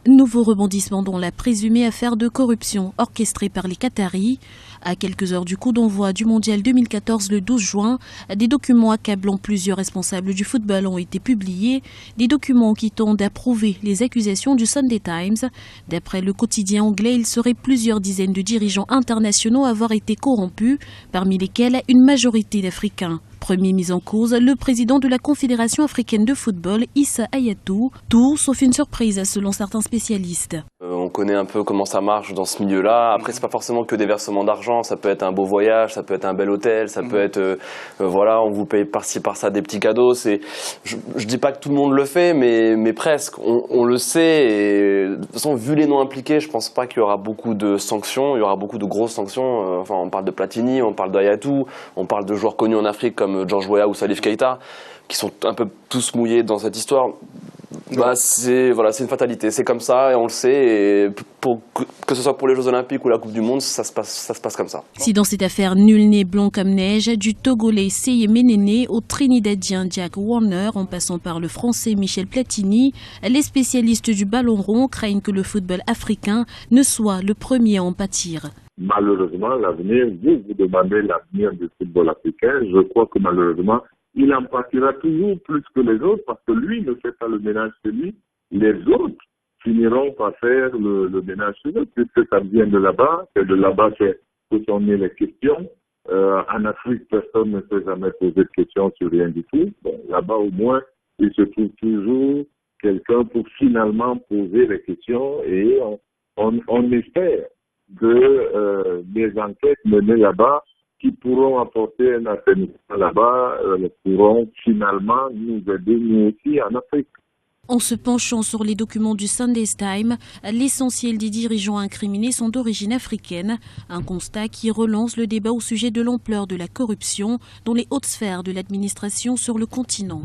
Nouveau rebondissement dans la présumée affaire de corruption orchestrée par les Qataris. À quelques heures du coup d'envoi du Mondial 2014 le 12 juin, des documents accablant plusieurs responsables du football ont été publiés. Des documents qui tendent à prouver les accusations du Sunday Times. D'après le quotidien anglais, il serait plusieurs dizaines de dirigeants internationaux à avoir été corrompus, parmi lesquels une majorité d'Africains. Premier mis en cause, le président de la Confédération africaine de football, Issa Hayatou. Tout sauf une surprise selon certains spécialistes. On connaît un peu comment ça marche dans ce milieu-là. Après, c'est pas forcément que des versements d'argent. Ça peut être un beau voyage, ça peut être un bel hôtel, ça peut être, voilà, on vous paye par-ci par-ça des petits cadeaux. Je dis pas que tout le monde le fait, mais presque. On le sait. Et de toute façon, vu les noms impliqués, je pense pas qu'il y aura beaucoup de sanctions. Il y aura beaucoup de grosses sanctions. Enfin, on parle de Platini, on parle d'Hayatou, on parle de joueurs connus en Afrique comme George Weah ou Salif Keita, qui sont un peu tous mouillés dans cette histoire. Bah, c'est une fatalité, c'est comme ça et on le sait, et que ce soit pour les Jeux Olympiques ou la Coupe du Monde, ça se passe comme ça. Si dans cette affaire nul n'est blanc comme neige, du Togolais Seye Menene au Trinidadien Jack Warner en passant par le Français Michel Platini, les spécialistes du ballon rond craignent que le football africain ne soit le premier à en pâtir. Malheureusement, l'avenir, vous demandez l'avenir du football africain, je crois que malheureusement, il en partira toujours plus que les autres parce que lui ne fait pas le ménage chez lui. Les autres finiront par faire le ménage chez eux puisque ça vient de là-bas. Et de là-bas, c'est que sont nées les questions. En Afrique, personne ne s'est jamais posé de questions sur rien du tout. Bon, là-bas, au moins, il se trouve toujours quelqu'un pour finalement poser les questions et on espère que les enquêtes menées là-bas qui pourront apporter un assainissement là-bas, pourront finalement nous aider, nous aussi, en Afrique. En se penchant sur les documents du Sunday Times, l'essentiel des dirigeants incriminés sont d'origine africaine. Un constat qui relance le débat au sujet de l'ampleur de la corruption dans les hautes sphères de l'administration sur le continent.